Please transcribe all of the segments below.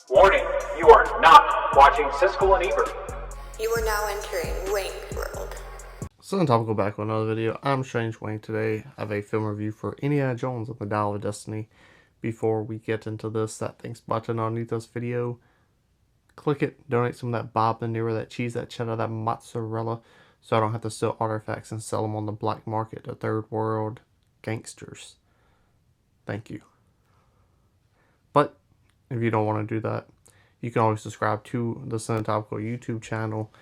Warning, you are not watching Siskel and Ebert. You are now entering Wang World. So on topical back with another video. I'm Strange Wang. Today I have a film review for Indiana Jones and the Dial of Destiny. Before we get into this, that thanks button underneath this video. Click it, donate some of that Bob the Nero, that cheese, that cheddar, that mozzarella, so I don't have to steal artifacts and sell them on the black market to third world gangsters. Thank you. But if you don't want to do that, you can always subscribe to the Cinetopical YouTube channel.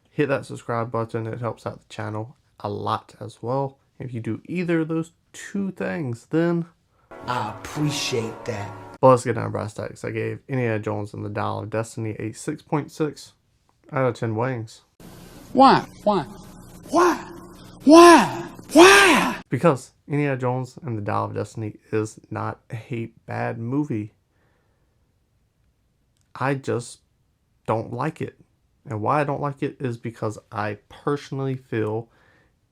Hit that subscribe button. It helps out the channel a lot as well. If you do either of those two things, then I appreciate that. But let's get down to brass tacks. I gave Indiana Jones and the Dial of Destiny a 6.6 out of 10 Wangs. Why? Because Indiana Jones and the Dial of Destiny is not a bad movie. I just don't like it. And why I don't like it is because I personally feel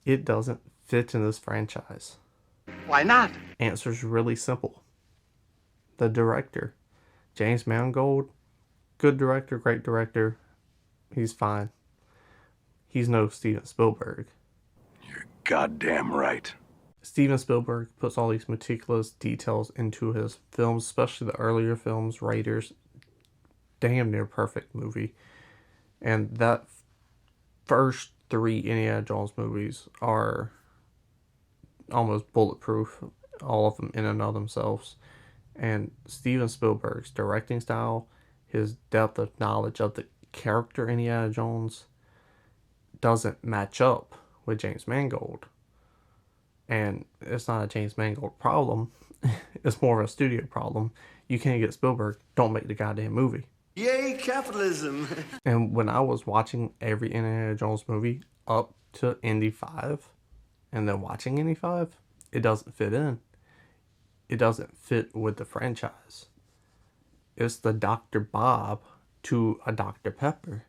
it doesn't fit in this franchise. Why not? Answer's really simple. The director. James Mangold, good director, great director. He's fine. He's no Steven Spielberg. You're goddamn right. Steven Spielberg puts all these meticulous details into his films, especially the earlier films. Raiders, damn near perfect movie. And that first three Indiana Jones movies are almost bulletproof, all of them in and of themselves. And Steven Spielberg's directing style, his depth of knowledge of the character Indiana Jones, doesn't match up with James Mangold. And it's not a James Mangold problem. It's more of a studio problem. You can't get Spielberg, don't make the goddamn movie. Yay, capitalism. And when I was watching every Indiana Jones movie up to Indy 5, and then watching Indy 5, it doesn't fit in. It doesn't fit with the franchise. It's the Dr. Bob to a Dr. Pepper.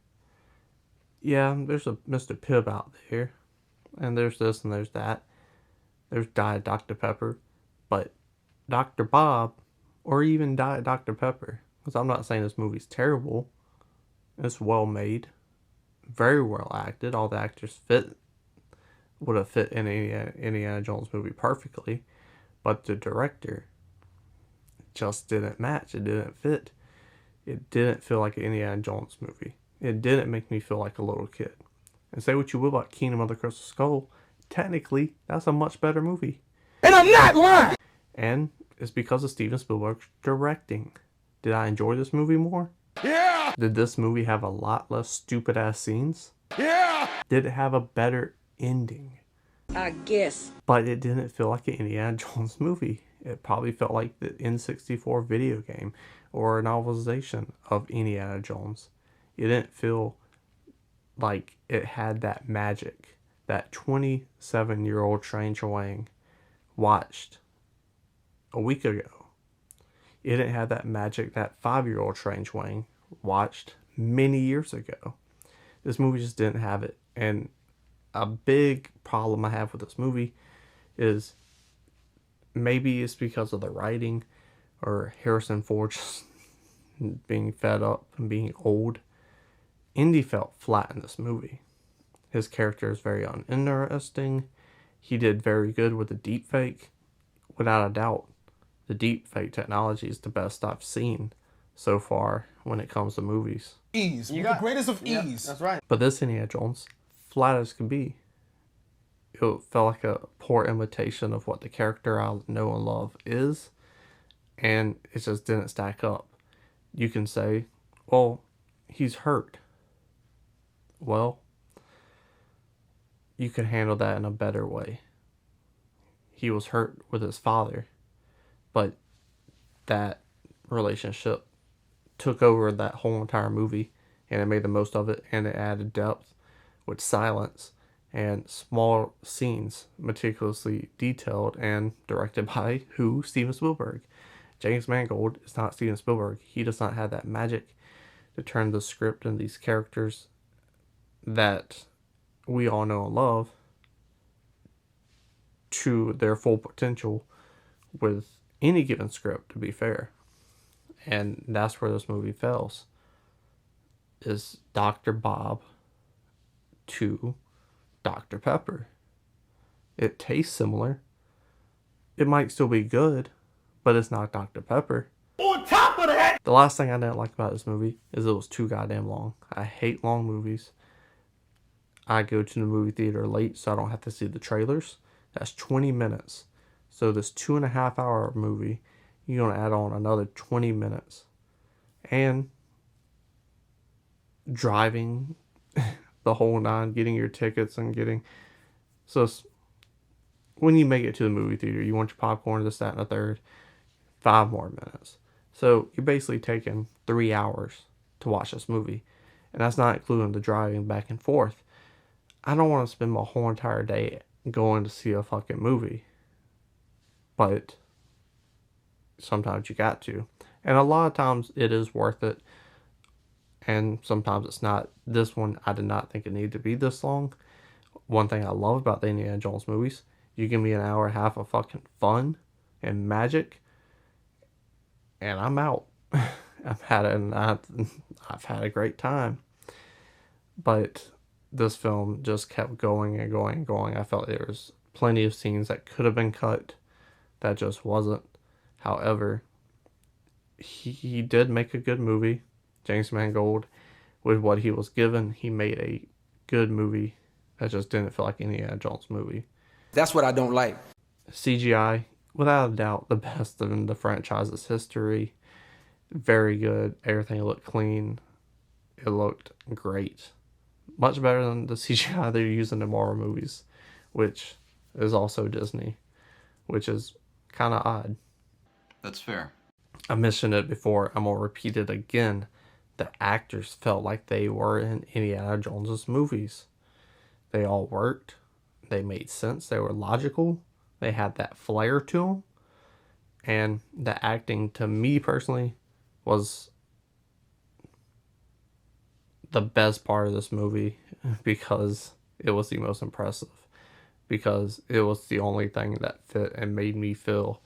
Yeah, there's a Mr. Pibb out there. And there's this and there's that. There's Diet Dr. Pepper. But Dr. Bob, or even Diet Dr. Pepper, because I'm not saying this movie's terrible. It's well made. Very well acted. All the actors would have fit in any Indiana Jones movie perfectly. But the director just didn't match. It didn't fit. It didn't feel like an Indiana Jones movie. It didn't make me feel like a little kid. And say what you will about Kingdom of the Crystal Skull, technically, that's a much better movie. And I'm not lying. And it's because of Steven Spielberg's directing. Did I enjoy this movie more? Yeah. Did this movie have a lot less stupid ass scenes? Yeah. Did it have a better ending? I guess. But it didn't feel like an Indiana Jones movie. It probably felt like the N64 video game or a novelization of Indiana Jones. It didn't feel like it had that magic that 27-year-old Strange Wang watched a week ago. It didn't have that magic that 5-year-old Strange Wang watched many years ago. This movie just didn't have it. And a big problem I have with this movie is maybe it's because of the writing or Harrison Ford just being fed up and being old. Indy felt flat in this movie. His character is very uninteresting. He did very good with the deepfake. Without a doubt, the deepfake technology is the best I've seen so far when it comes to movies. Ease. The greatest of ease. That's right. But this Indiana Jones, flat as could be. It felt like a poor imitation of what the character I know and love is. And it just didn't stack up. You can say, well, he's hurt. Well, you could handle that in a better way. He was hurt with his father, but that relationship took over that whole entire movie, and it made the most of it, and it added depth with silence and small scenes, meticulously detailed and directed by who? Steven Spielberg. James Mangold is not Steven Spielberg. He does not have that magic to turn the script and these characters that we all know and love to their full potential with any given script, to be fair. And that's where this movie fails. Is Dr. Bob to Dr. Pepper. It tastes similar. It might still be good, but it's not Dr. Pepper. On top of that, The last thing I didn't like about this movie is it was too goddamn long. I hate long movies. I go to the movie theater late so I don't have to see the trailers. That's 20 minutes. So this 2.5 hour movie, you're going to add on another 20 minutes. And driving the whole nine, getting your tickets and getting... So when you make it to the movie theater, you want your popcorn, this, that, and a third. 5 more minutes. So you're basically taking 3 hours to watch this movie. And that's not including the driving back and forth. I don't want to spend my whole entire day going to see a fucking movie. But sometimes you got to. And a lot of times it is worth it. And sometimes it's not. This one, I did not think it needed to be this long. One thing I love about the Indiana Jones movies, you give me an hour and a half of fucking fun and magic, and I'm out. I've had a great time. But this film just kept going and going and going. I felt there was plenty of scenes that could have been cut that just wasn't. However, he did make a good movie. James Mangold, with what he was given, he made a good movie that just didn't feel like any Indiana Jones movie. That's what I don't like. CGI, without a doubt, the best in the franchise's history. Very good. Everything looked clean. It looked great. Much better than the CGI they're using in Marvel movies, which is also Disney, which is kind of odd. That's fair. I mentioned it before. I'm going to repeat it again. The actors felt like they were in Indiana Jones's movies. They all worked. They made sense. They were logical. They had that flair to them. And the acting, to me personally, was the best part of this movie because it was the most impressive. Because it was the only thing that fit and made me feel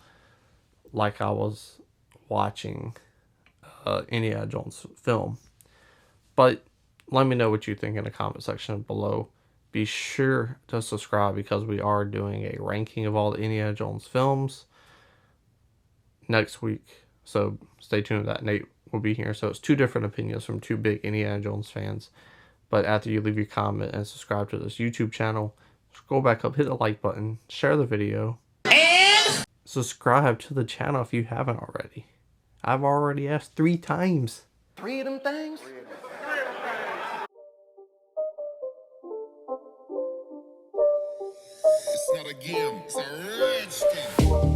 like I was watching Indiana Jones film. But let me know what you think in the comment section below. Be sure to subscribe because we are doing a ranking of all the Indiana Jones films next week. So stay tuned. That Nate will be here. So it's 2 different opinions from 2 big Indiana Jones fans. But after you leave your comment and subscribe to this YouTube channel, scroll back up, hit the like button, share the video, and subscribe to the channel if you haven't already. I've already asked 3 times. 3 of them things? it's not a game, it's a rich thing.